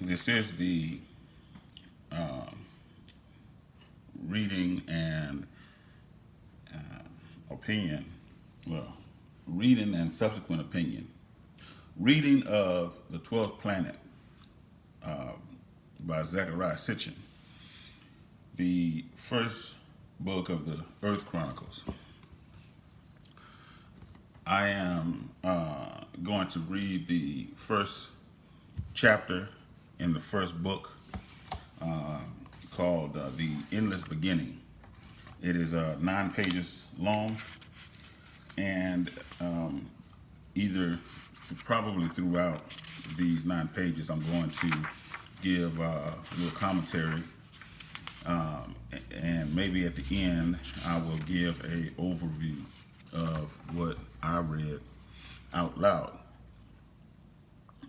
This is the reading and opinion, well, reading and subsequent opinion. Reading of The 12th Planet by Zechariah Sitchin, the first book of the Earth Chronicles. I am going to read the first chapter in the first book called The Endless Beginning. It is 9 pages long, and either probably throughout these 9 pages, I'm going to give a little commentary, and maybe at the end, I will give a overview of what I read out loud.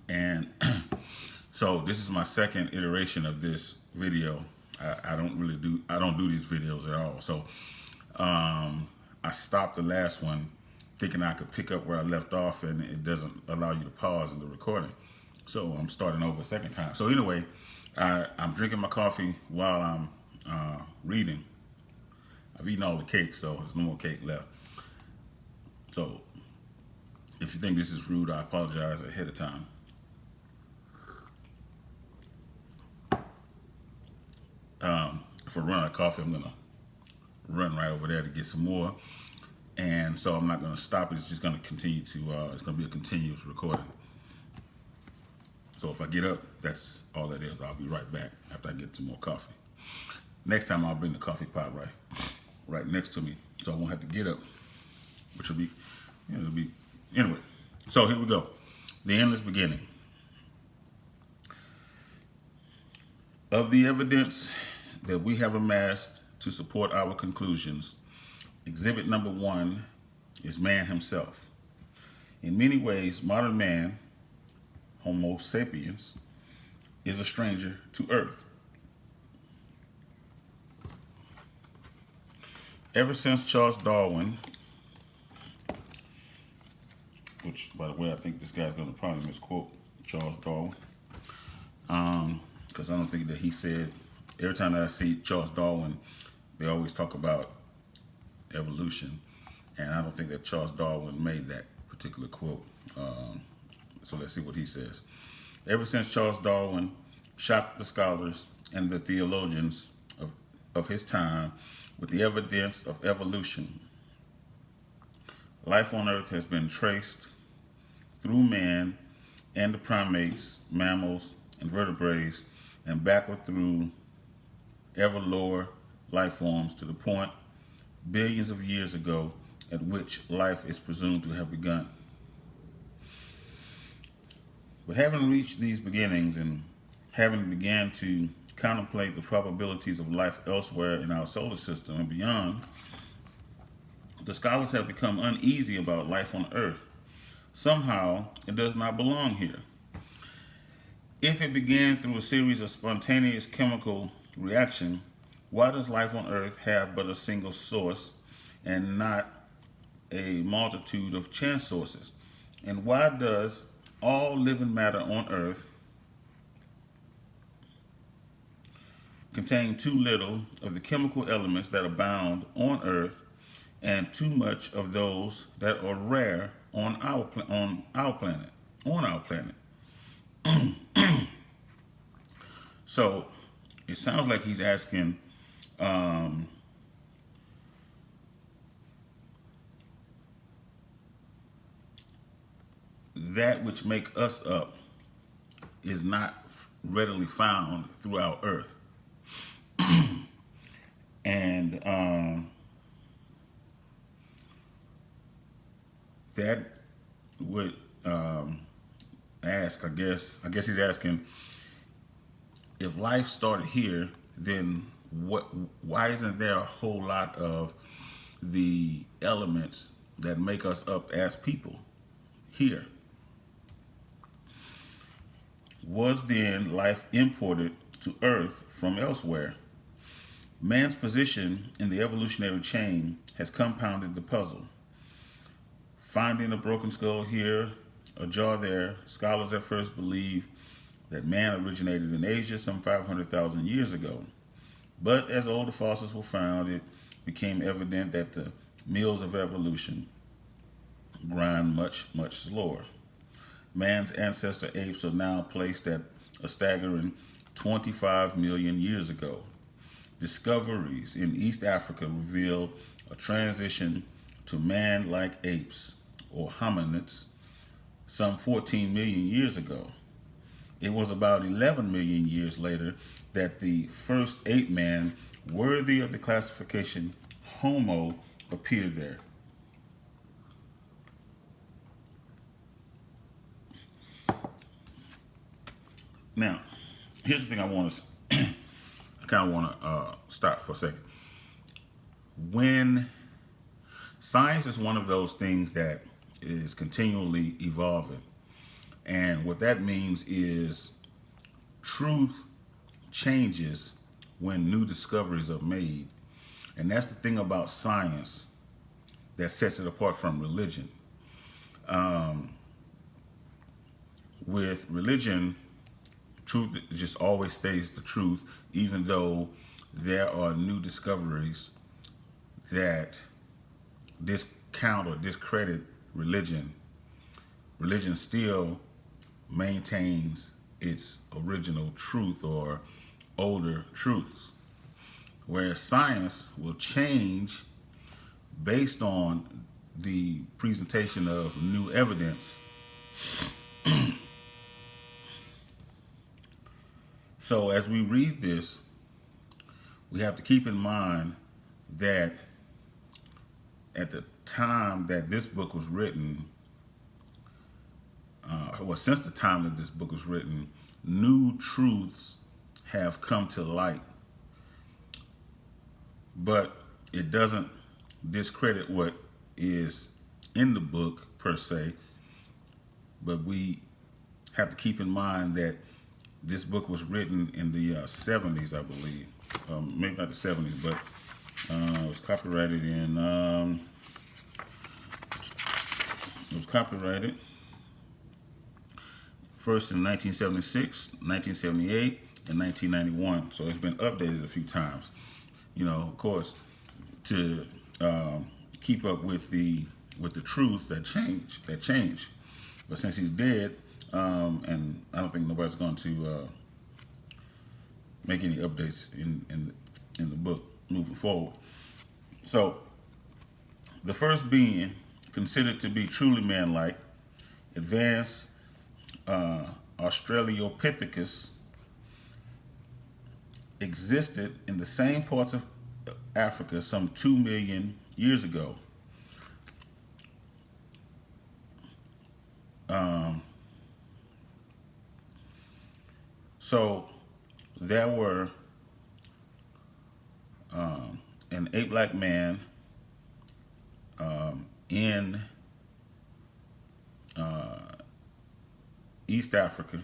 And so this is my second iteration of this video. I don't do these videos at all. So I stopped the last one thinking I could pick up where I left off, and it doesn't allow you to pause in the recording. So I'm starting over a second time. So anyway, I'm drinking my coffee while I'm reading. I've eaten all the cake, so there's no more cake left. So if you think this is rude, I apologize ahead of time. If I run out of coffee, I'm gonna run right over there to get some more. And so I'm not gonna stop it. It's just gonna continue to, it's gonna be a continuous recording. So if I get up, that's all that is. I'll be right back after I get some more coffee. Next time I'll bring the coffee pot right next to me, so I won't have to get up, which will be, it'll be, anyway. So here we go. The Endless Beginning. Of the evidence that we have amassed to support our conclusions, exhibit number 1 is man himself. In many ways, modern man, Homo sapiens, is a stranger to Earth. Ever since Charles Darwin, which, by the way, I think this guy's going to probably misquote Charles Darwin, because I don't think that he said, every time that I see Charles Darwin, they always talk about evolution, and I don't think that Charles Darwin made that particular quote. So let's see what he says. Ever since Charles Darwin shocked the scholars and the theologians of his time with the evidence of evolution, life on Earth has been traced through man and the primates, mammals, and vertebrates, and backward through ever lower life forms to the point billions of years ago at which life is presumed to have begun. But having reached these beginnings and having began to contemplate the probabilities of life elsewhere in our solar system and beyond, the scholars have become uneasy about life on Earth. Somehow, it does not belong here. If it began through a series of spontaneous chemical reaction, why does life on Earth have but a single source and not a multitude of chance sources? And why does all living matter on Earth contain too little of the chemical elements that abound on Earth and too much of those that are rare on our planet? So it sounds like he's asking, that which make us up is not readily found throughout Earth. And that would ask, I guess he's asking, if life started here, then why isn't there a whole lot of the elements that make us up as people here? Was then life imported to Earth from elsewhere? Man's position in the evolutionary chain has compounded the puzzle. Finding a broken skull here, a jaw there, scholars at first believe that man originated in Asia some 500,000 years ago. But as older fossils were found, it became evident that the mills of evolution grind much, much slower. Man's ancestor apes are now placed at a staggering 25 million years ago. Discoveries in East Africa reveal a transition to man-like apes, or hominids, some 14 million years ago. It was about 11 million years later that the first ape man worthy of the classification Homo appeared there. Now, here's the thing I want to, I kind of want to stop for a second. When science is one of those things that is continually evolving, and what that means is truth changes when new discoveries are made. And that's the thing about science that sets it apart from religion. With religion, truth just always stays the truth, even though there are new discoveries that discount or discredit religion. Religion still maintains its original truth or older truths, whereas science will change based on the presentation of new evidence. So as we read this, we have to keep in mind that at the time that this book was written, since the time that this book was written, new truths have come to light. But it doesn't discredit what is in the book per se, but we have to keep in mind that this book was written in the 70s, I believe. Maybe not the 70s, but it was copyrighted in, first in 1976, 1978, and 1991. So it's been updated a few times. You know, of course, to keep up with the truth that change. But since he's dead, and I don't think nobody's going to make any updates in the book moving forward. So the first being considered to be truly man-like, advanced Australopithecus, existed in the same parts of Africa some 2 million years ago. So there were an ape-like man in East Africa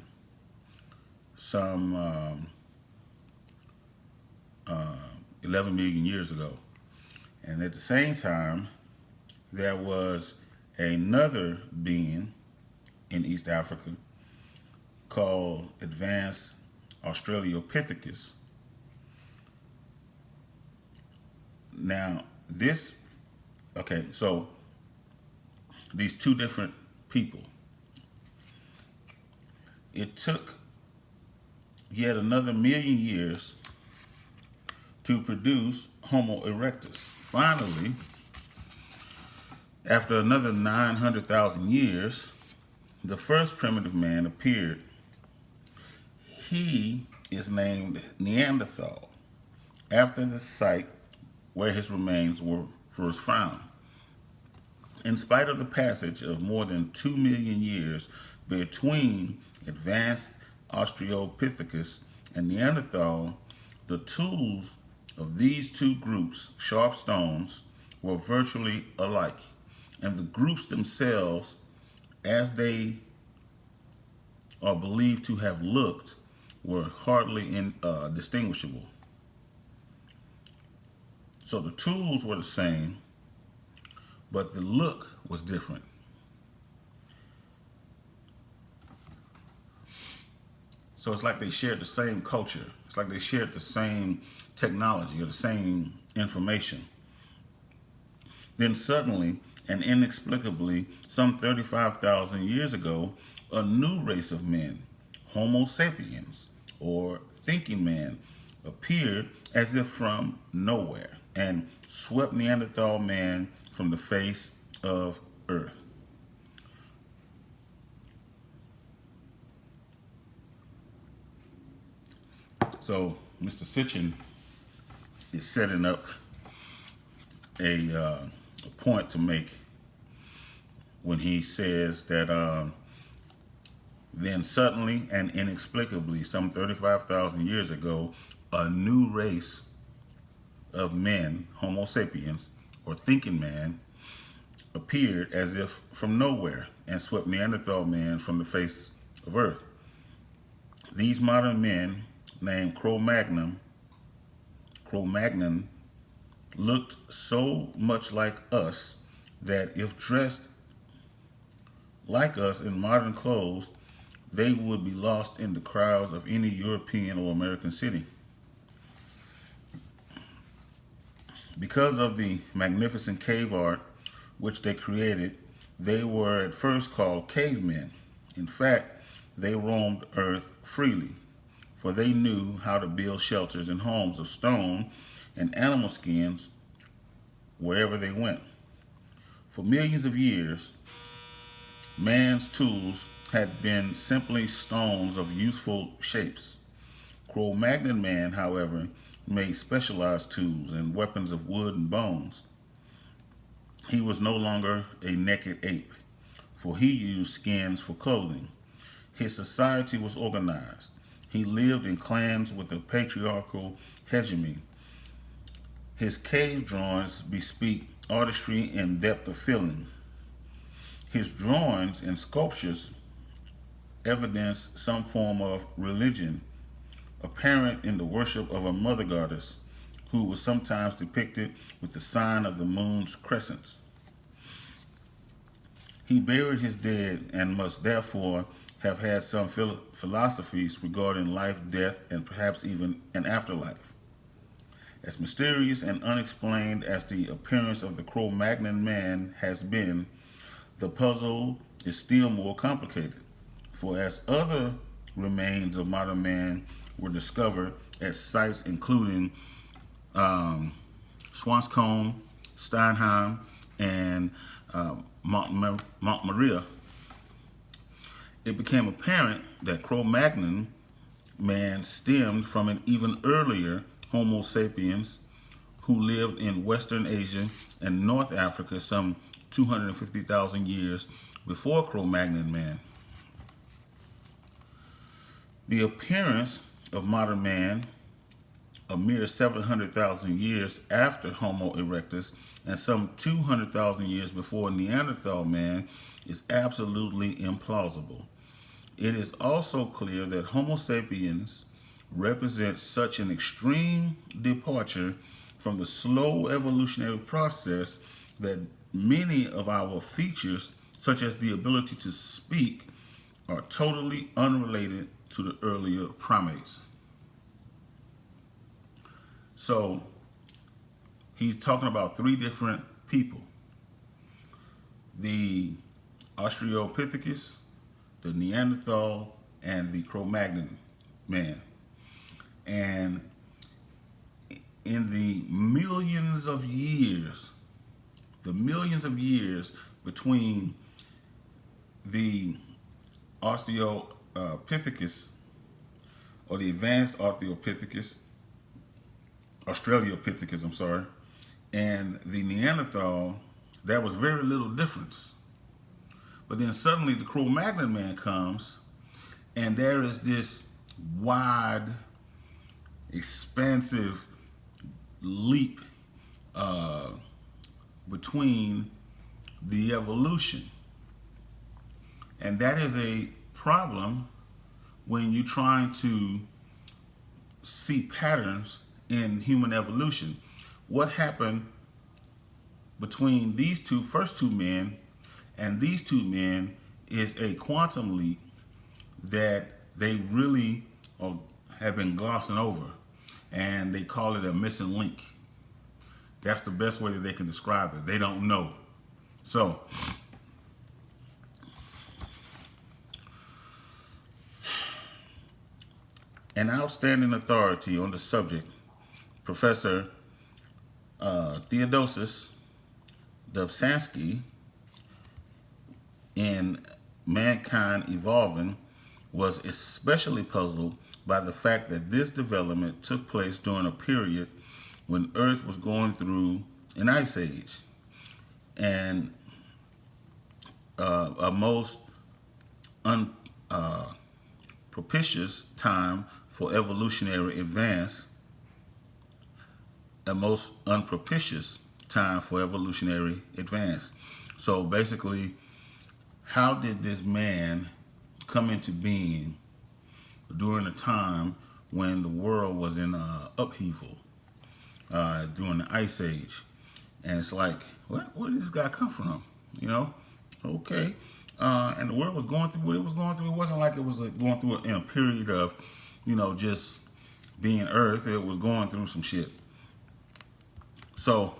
some 11 million years ago. And at the same time, there was another being in East Africa called advanced Australopithecus. Now, so these two different people, it took yet another million years to produce Homo erectus. Finally, after another 900,000 years, the first primitive man appeared. He is named Neanderthal, after the site where his remains were first found. In spite of the passage of more than 2 million years between advanced Australopithecus and Neanderthal, the tools of these two groups, sharp stones, were virtually alike, and the groups themselves, as they are believed to have looked, were hardly distinguishable. So the tools were the same, but the look was different. So it's like they shared the same culture. It's like they shared the same technology or the same information. Then suddenly and inexplicably, some 35,000 years ago, a new race of men, Homo sapiens, or thinking man, appeared as if from nowhere and swept Neanderthal man from the face of Earth. So Mr. Sitchin is setting up a point to make when he says that then suddenly and inexplicably, some 35,000 years ago, a new race of men, Homo sapiens, or thinking man, appeared as if from nowhere and swept Neanderthal man from the face of Earth. These modern men, named Cro-Magnon, looked so much like us that if dressed like us in modern clothes, they would be lost in the crowds of any European or American city. Because of the magnificent cave art which they created, they were at first called cavemen. In fact, they roamed Earth freely, for they knew how to build shelters and homes of stone and animal skins wherever they went. For millions of years, man's tools had been simply stones of useful shapes. Cro-Magnon man, however, made specialized tools and weapons of wood and bones. He was no longer a naked ape, for he used skins for clothing. His society was organized. He lived in clans with a patriarchal hegemony. His cave drawings bespeak artistry and depth of feeling. His drawings and sculptures evidence some form of religion, apparent in the worship of a mother goddess who was sometimes depicted with the sign of the moon's crescent. He buried his dead and must therefore have had some philosophies regarding life, death, and perhaps even an afterlife. As mysterious and unexplained as the appearance of the Cro-Magnon man has been, the puzzle is still more complicated. For as other remains of modern man were discovered at sites including Swanscombe, Steinheim, and Montmaria, it became apparent that Cro-Magnon man stemmed from an even earlier Homo sapiens who lived in Western Asia and North Africa some 250,000 years before Cro-Magnon man. The appearance of modern man, a mere 700,000 years after Homo erectus and some 200,000 years before Neanderthal man, is absolutely implausible. It is also clear that Homo sapiens represents such an extreme departure from the slow evolutionary process that many of our features, such as the ability to speak, are totally unrelated to the earlier primates. So he's talking about three different people: the Australopithecus, the Neanderthal, and the Cro-Magnon man. And in the millions of years between the Australopithecus, or the advanced Australopithecus, and the Neanderthal, there was very little difference. But then suddenly the Cro-Magnon man comes, and there is this wide, expansive leap between the evolution. And that is a problem when you're trying to see patterns in human evolution. What happened between these first two men and these two men is a quantum leap that they really or have been glossing over, and they call it a missing link. That's the best way that they can describe it. They don't know. So, an outstanding authority on the subject, Professor Theodosis Dobzhansky, in Mankind Evolving, was especially puzzled by the fact that this development took place during a period when Earth was going through an ice age, and a most unpropitious time for evolutionary advance, a most unpropitious time for evolutionary advance. So basically, how did this man come into being during a time when the world was in upheaval, during the ice age? And it's like, where did this guy come from? You know? Okay. And the world was going through what it was going through. It wasn't like it was going through in a period of, just being Earth. It was going through some shit. So,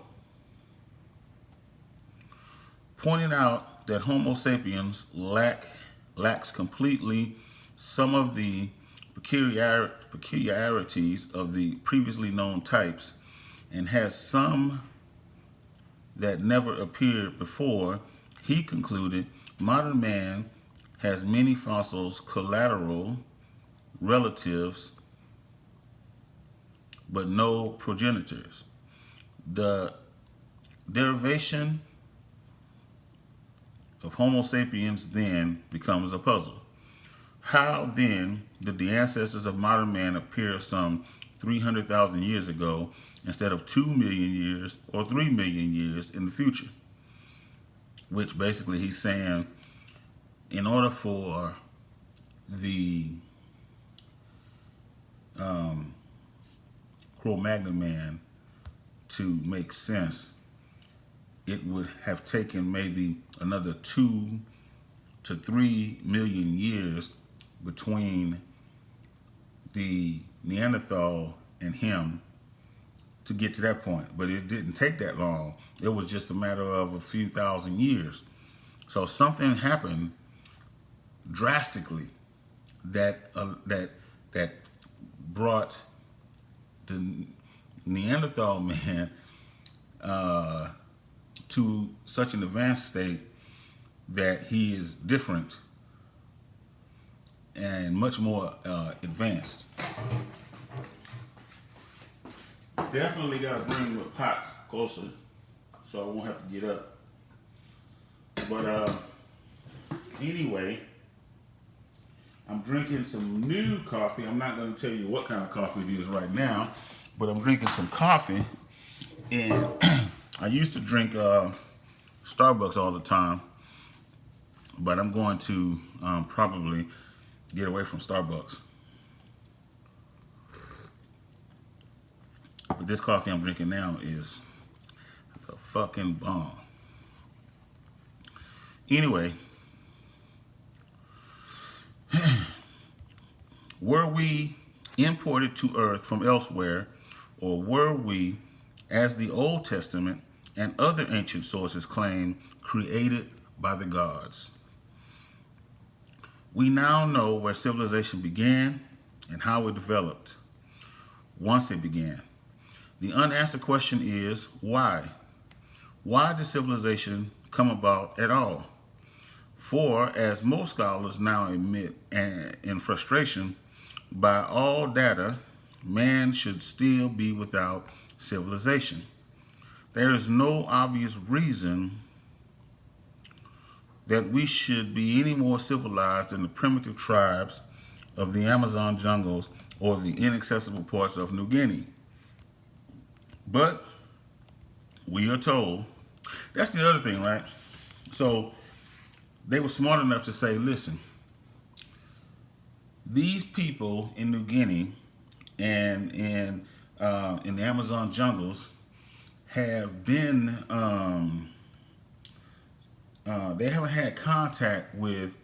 pointing out that Homo sapiens lacks completely some of the peculiarities of the previously known types, and has some that never appeared before, he concluded modern man has many fossils, collateral relatives, but no progenitors. The derivation of Homo sapiens then becomes a puzzle. How then did the ancestors of modern man appear some 300,000 years ago instead of 2 million years or 3 million years in the future? Which basically he's saying, in order for the Cro-Magnon man to make sense, it would have taken maybe another 2 to 3 million years between the Neanderthal and him to get to that point. But it didn't take that long. It was just a matter of a few thousand years. So something happened drastically that brought the Neanderthal man to such an advanced state that he is different and much more advanced. Definitely got to bring the pot closer so I won't have to get up. But anyway, I'm drinking some new coffee. I'm not going to tell you what kind of coffee it is right now, but I'm drinking some coffee. And I used to drink Starbucks all the time, but I'm going to probably get away from Starbucks. But this coffee I'm drinking now is the fucking bomb. Anyway, were we imported to Earth from elsewhere, or were we, as the Old Testament and other ancient sources claim, created by the gods? We now know where civilization began and how it developed once it began. The unanswered question is, why? Why did civilization come about at all? For, as most scholars now admit in frustration, by all data, man should still be without civilization. There is no obvious reason that we should be any more civilized than the primitive tribes of the Amazon jungles or the inaccessible parts of New Guinea. But we are told, that's the other thing, right? So they were smart enough to say, listen, these people in New Guinea and in the Amazon jungles have been, they haven't had contact with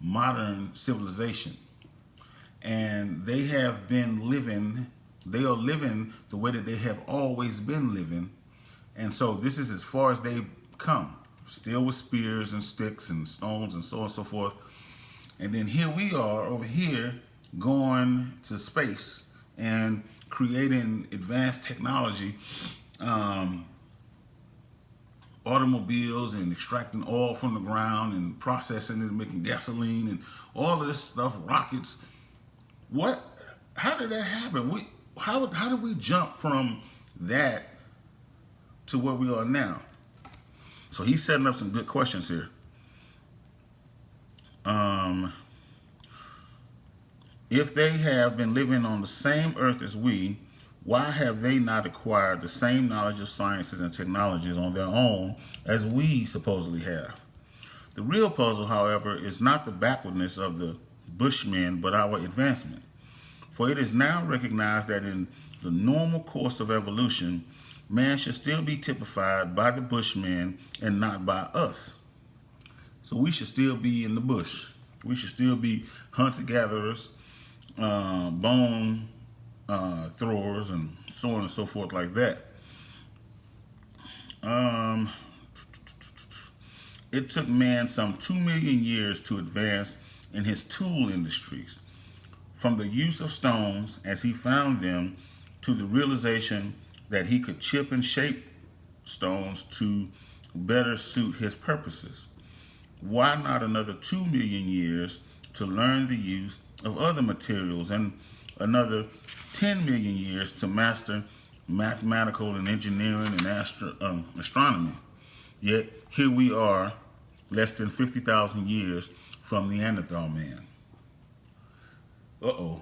modern civilization. And they are living the way that they have always been living. And so this is as far as they've come, still with spears and sticks and stones and so on and so forth. And then here we are over here going to space and creating advanced technology, automobiles and extracting oil from the ground and processing it and making gasoline and all of this stuff, rockets. How did that happen? How did we jump from that to where we are now? So he's setting up some good questions here. If they have been living on the same earth as we, why have they not acquired the same knowledge of sciences and technologies on their own as we supposedly have? The real puzzle, however, is not the backwardness of the Bushmen, but our advancement. For it is now recognized that in the normal course of evolution, man should still be typified by the Bushmen and not by us. So we should still be in the bush. We should still be hunter-gatherers, bone throwers, and so on and so forth like that. It took man some 2 million years to advance in his tool industries, from the use of stones as he found them to the realization that he could chip and shape stones to better suit his purposes. Why not another 2 million years to learn the use of other materials, and another 10 million years to master mathematical and engineering and astronomy? Yet here we are, less than 50,000 years from Neanderthal man. Uh-oh.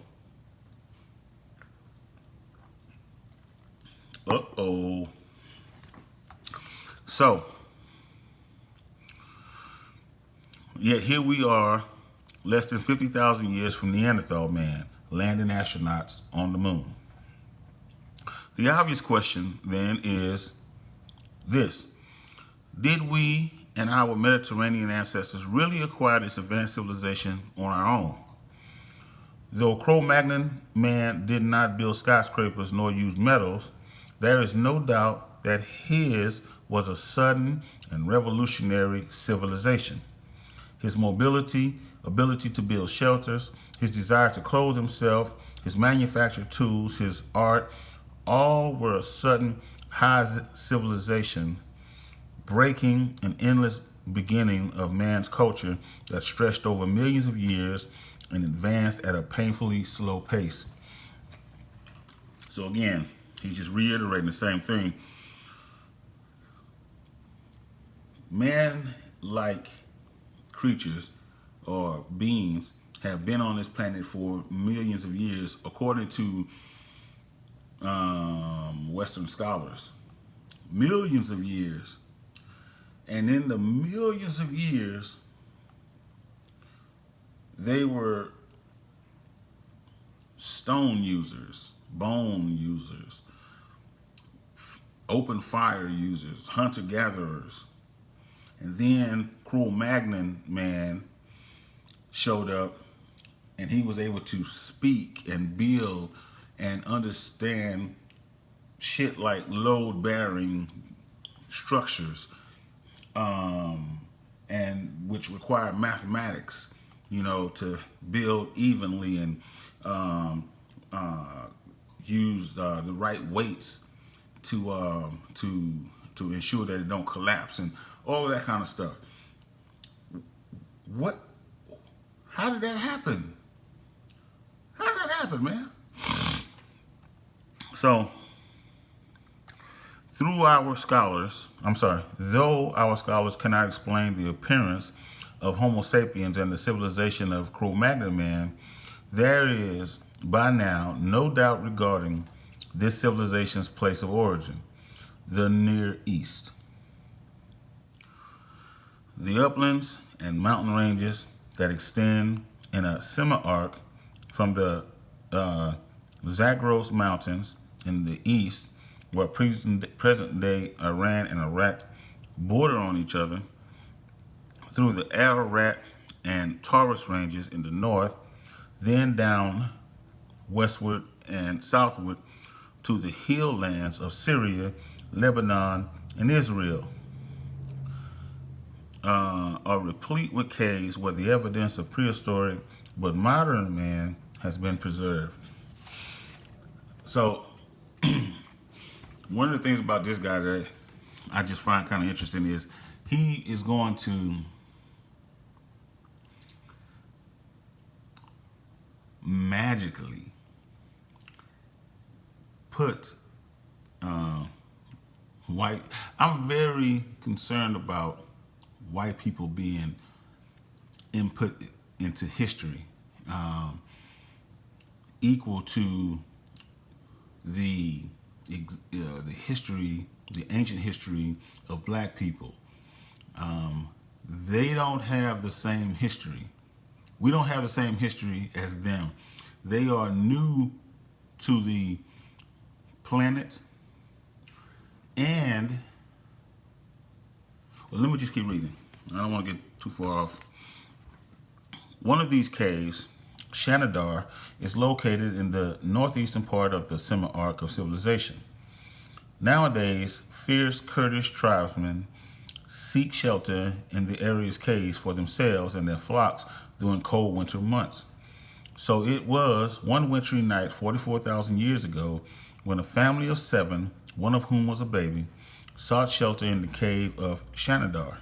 So, yet here we are, less than 50,000 years from Neanderthal man, landing astronauts on the moon. The obvious question then is this: did we and our Mediterranean ancestors really acquire this advanced civilization on our own? Though Cro-Magnon man did not build skyscrapers nor use metals, there is no doubt that his was a sudden and revolutionary civilization. His mobility, ability to build shelters, his desire to clothe himself, his manufactured tools, his art, all were a sudden high civilization, breaking an endless beginning of man's culture that stretched over millions of years and advanced at a painfully slow pace. So again, he's just reiterating the same thing. Man-like creatures or beings have been on this planet for millions of years, according to Western scholars. Millions of years. And in the millions of years, they were stone users, bone users, open fire users, hunter-gatherers. And then Cro-Magnon man showed up, and he was able to speak and build and understand shit like load-bearing structures, and which require mathematics, to build evenly and use the right weights to ensure that it don't collapse and all of that kind of stuff. How did that happen? How did that happen, man? So, though our scholars cannot explain the appearance of Homo sapiens and the civilization of Cro-Magnon man, there is by now no doubt regarding this civilization's place of origin, the Near East. The uplands and mountain ranges that extend in a semi-arc from the Zagros Mountains in the east, where present-day Iran and Iraq border on each other, through the Ararat and Taurus ranges in the north, then down westward and southward to the hill lands of Syria, Lebanon, and Israel, are replete with caves where the evidence of prehistoric but modern man has been preserved. So, one of the things about this guy that I just find kind of interesting is he is going to magically put white. I'm very concerned about white people being input into history equal to the history, the ancient history of black people. They don't have the same history. We don't have the same history as them. They are new to the planet, and well, let me just keep reading. I don't want to get too far off. One of these caves, Shanidar, is located in the northeastern part of the semi-arc of civilization. Nowadays, fierce Kurdish tribesmen seek shelter in the area's caves for themselves and their flocks during cold winter months. So it was one wintry night 44,000 years ago when a family of 7, one of whom was a baby, sought shelter in the cave of Shanidar.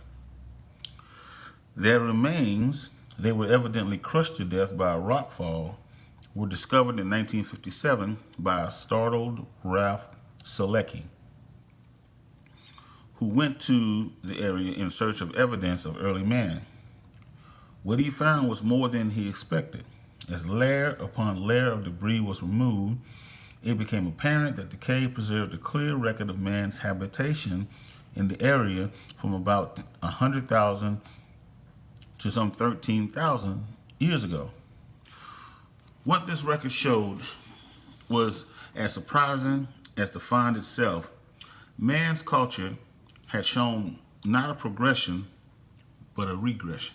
Their remains, they were evidently crushed to death by a rock fall, were discovered in 1957 by a startled Ralph Selecki, who went to the area in search of evidence of early man. What he found was more than he expected. As layer upon layer of debris was removed, it became apparent that the cave preserved a clear record of man's habitation in the area from about 100,000 to some 13,000 years ago. What this record showed was as surprising as the find itself. Man's culture had shown not a progression, but a regression.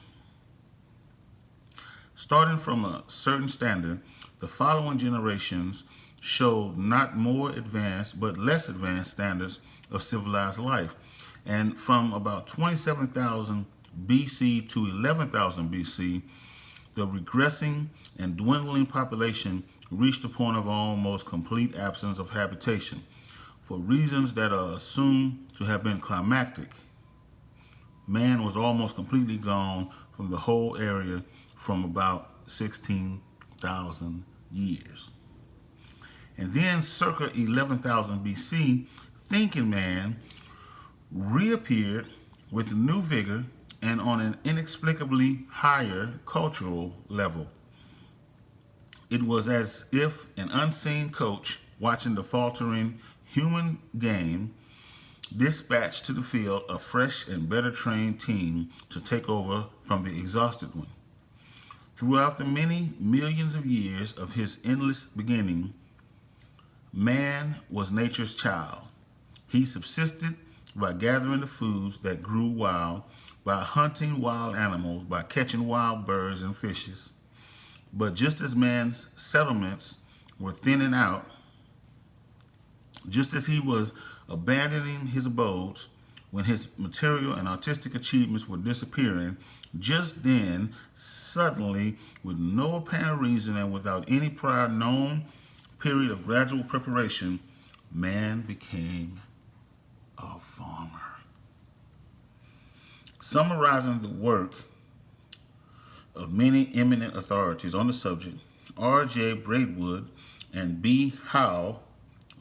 Starting from a certain standard, the following generations showed not more advanced, but less advanced standards of civilized life. And from about 27,000 BC to 11,000 BC, the regressing and dwindling population reached a point of almost complete absence of habitation for reasons that are assumed to have been climactic. Man was almost completely gone from the whole area from about 16,000 years. And then circa 11,000 BC, thinking man reappeared with new vigor and on an inexplicably higher cultural level. It was as if an unseen coach watching the faltering human game dispatched to the field a fresh and better trained team to take over from the exhausted one. Throughout the many millions of years of his endless beginning, man was nature's child. He subsisted by gathering the foods that grew wild, by hunting wild animals, by catching wild birds and fishes. But just as man's settlements were thinning out, just as he was abandoning his abodes, when his material and artistic achievements were disappearing, just then, suddenly, with no apparent reason and without any prior known period of gradual preparation, man became a farmer. Summarizing the work of many eminent authorities on the subject, R.J. Braidwood and B. Howe,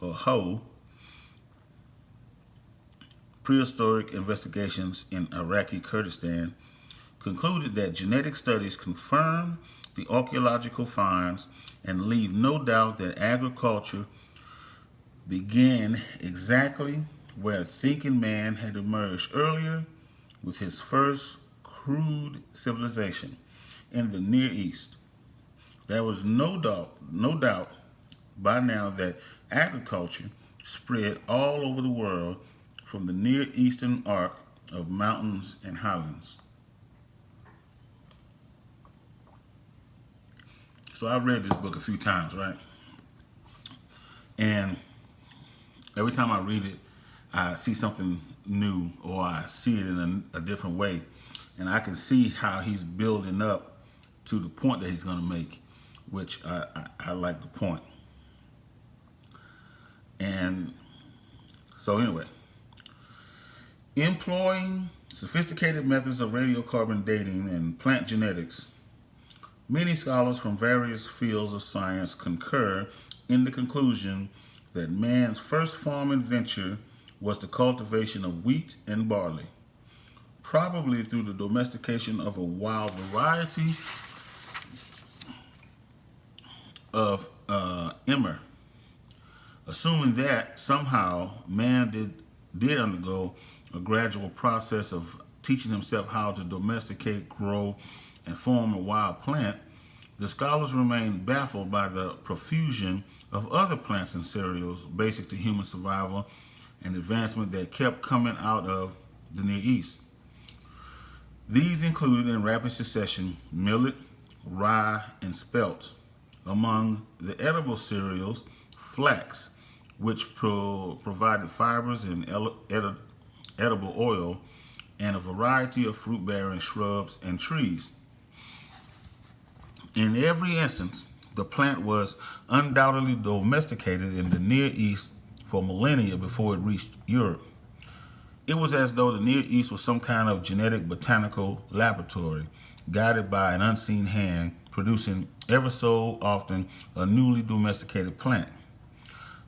or Ho, Prehistoric Investigations in Iraqi Kurdistan, concluded that genetic studies confirm the archaeological finds and leave no doubt that agriculture began exactly where thinking man had emerged earlier with his first crude civilization in the Near East. There was no doubt by now that agriculture spread all over the world from the Near Eastern arc of mountains and highlands. So I've read this book a few times, right? And every time I read it, I see something new, or I see it in a different way. And I can see how he's building up to the point that he's going to make, which I like the point. And so anyway, employing sophisticated methods of radiocarbon dating and plant genetics, many scholars from various fields of science concur in the conclusion that man's first farm adventure was the cultivation of wheat and barley, probably through the domestication of a wild variety of emmer. Assuming that somehow man did undergo a gradual process of teaching himself how to domesticate, grow, and form a wild plant, the scholars remain baffled by the profusion of other plants and cereals basic to human survival and advancement that kept coming out of the Near East. These included in rapid succession millet, rye, and spelt. Among the edible cereals, flax, which provided fibers and edible oil, and a variety of fruit-bearing shrubs and trees. In every instance, the plant was undoubtedly domesticated in the Near East for millennia before it reached Europe. It was as though the Near East was some kind of genetic botanical laboratory, guided by an unseen hand, producing ever so often a newly domesticated plant.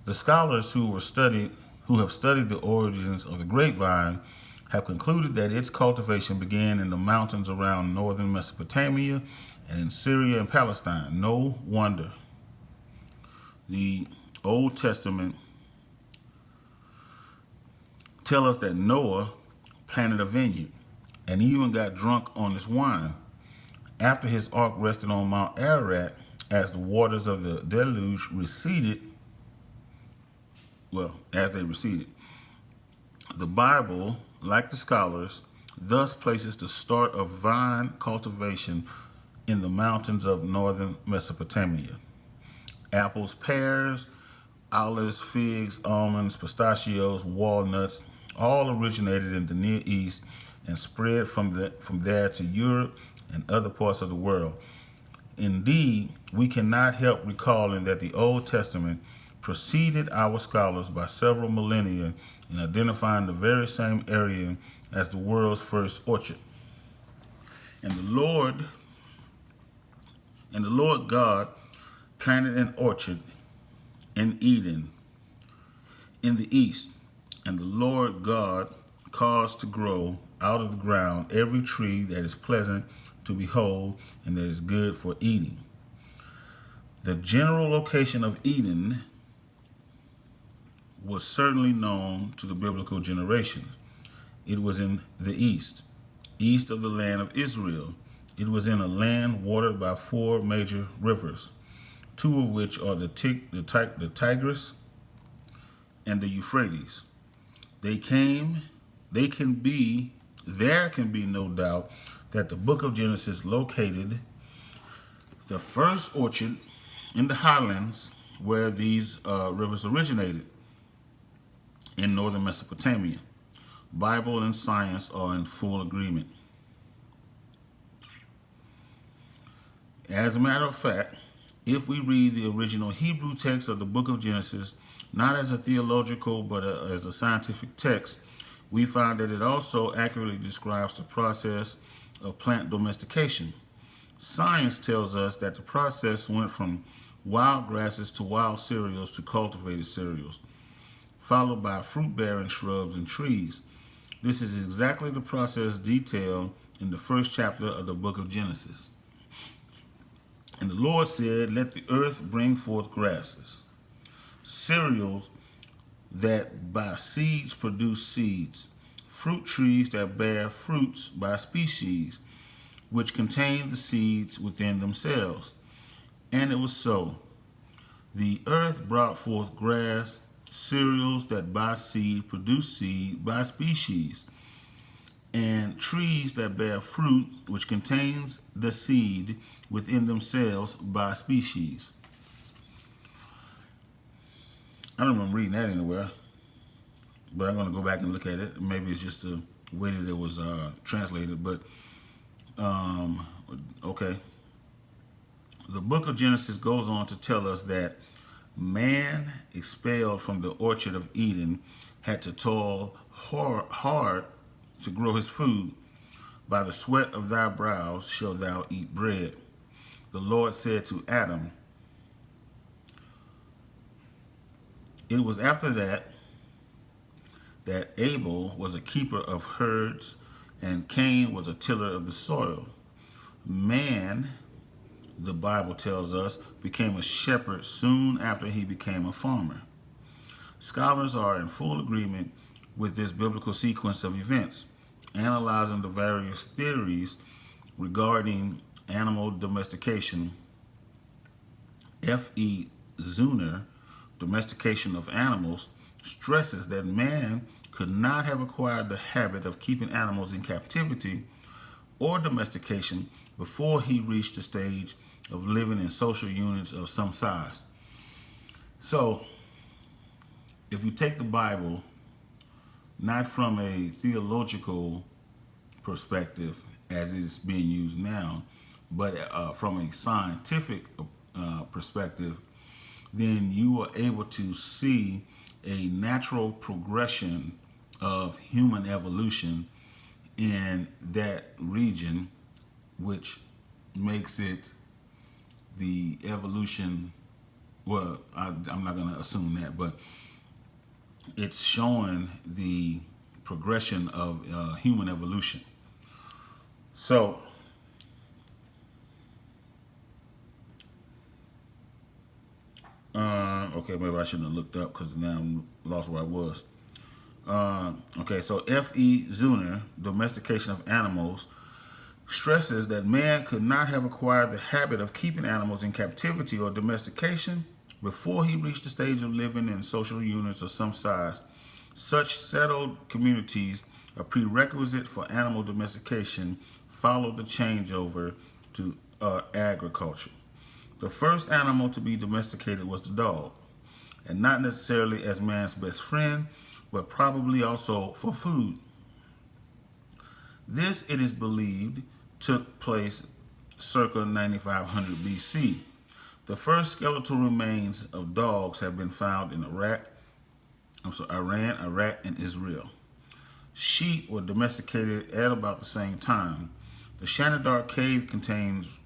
The scholars who have studied the origins of the grapevine have concluded that its cultivation began in the mountains around northern Mesopotamia and in Syria and Palestine. No wonder. The Old Testament tell us that Noah planted a vineyard and even got drunk on his wine after his ark rested on Mount Ararat as the waters of the deluge receded. Well, as they receded. The Bible, like the scholars, thus places the start of vine cultivation in the mountains of northern Mesopotamia. Apples, pears, olives, figs, almonds, pistachios, walnuts, all originated in the Near East and spread from there to Europe and other parts of the world. Indeed, we cannot help recalling that the Old Testament preceded our scholars by several millennia in identifying the very same area as the world's first orchard. And the Lord God planted an orchard in Eden in the east, and the Lord God caused to grow out of the ground every tree that is pleasant to behold and that is good for eating. The general location of Eden was certainly known to the biblical generations. It was in the east of the land of Israel. It was in a land watered by 4 major rivers, 2 of which are the Tigris and the Euphrates. There can be no doubt that the book of Genesis located the first orchard in the highlands where these rivers originated in northern Mesopotamia. Bible and science are in full agreement. As a matter of fact, if we read the original Hebrew text of the book of Genesis, not as a theological but as a scientific text, we find that it also accurately describes the process of plant domestication. Science tells us that the process went from wild grasses to wild cereals to cultivated cereals, followed by fruit-bearing shrubs and trees. This is exactly the process detailed in the first chapter of the book of Genesis. And the Lord said, "Let the earth bring forth grasses, cereals that by seeds produce seeds, fruit trees that bear fruits by species, which contain the seeds within themselves." And it was so. The earth brought forth grass, cereals that by seed produce seed by species, and trees that bear fruit, which contains the seed within themselves by species. I don't remember reading that anywhere, but I'm going to go back and look at it. Maybe it's just the way that it was translated, but okay. The book of Genesis goes on to tell us that man, expelled from the orchard of Eden, had to toil hard to grow his food. By the sweat of thy brows shalt thou eat bread. The Lord said to Adam, it was after that Abel was a keeper of herds and Cain was a tiller of the soil. Man, the Bible tells us, became a shepherd soon after he became a farmer. Scholars are in full agreement with this biblical sequence of events, analyzing the various theories regarding animal domestication. F.E. Zuner, Domestication of Animals, stresses that man could not have acquired the habit of keeping animals in captivity or domestication before he reached the stage of living in social units of some size. So, if you take the Bible, not from a theological perspective as it's being used now, but from a scientific perspective, then you are able to see a natural progression of human evolution in that region, which makes it the evolution, well, I'm not going to assume that, but it's showing the progression of human evolution. So, okay, maybe I shouldn't have looked up because now I'm lost where I was. Okay, so F.E. Zuner, Domestication of Animals, stresses that man could not have acquired the habit of keeping animals in captivity or domestication before he reached the stage of living in social units of some size. Such settled communities, a prerequisite for animal domestication, followed the changeover to agriculture. The first animal to be domesticated was the dog, and not necessarily as man's best friend, but probably also for food. This, it is believed, took place circa 9500 BC. The first skeletal remains of dogs have been found in Iran, Iraq, and Israel. Sheep were domesticated at about the same time. The Shanidar cave contains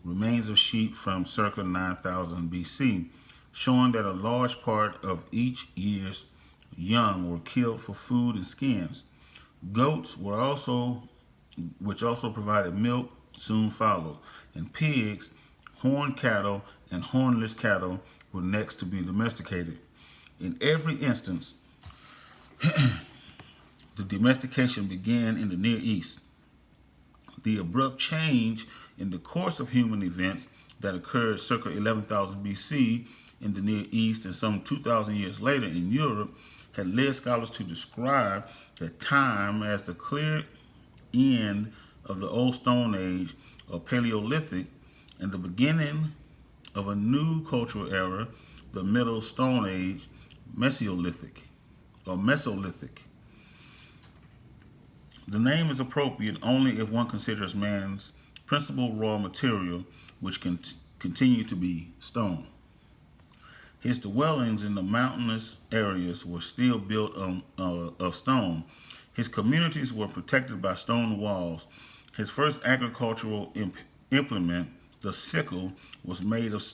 remains of sheep from circa 9000 BC, showing that a large part of each year's young were killed for food and skins. Goats which also provided milk, soon followed, and pigs, horned cattle, and hornless cattle were next to be domesticated. In every instance, the domestication began in the Near East. The abrupt change in the course of human events that occurred circa 11,000 BC in the Near East and some 2,000 years later in Europe had led scholars to describe the time as the clear end of the Old Stone Age or Paleolithic and the beginning of a new cultural era, the Middle Stone Age, Mesolithic. The name is appropriate only if one considers man's principal raw material, which can continue to be stone. His dwellings in the mountainous areas were still built of stone. His communities were protected by stone walls. His first agricultural implement, the sickle, was made of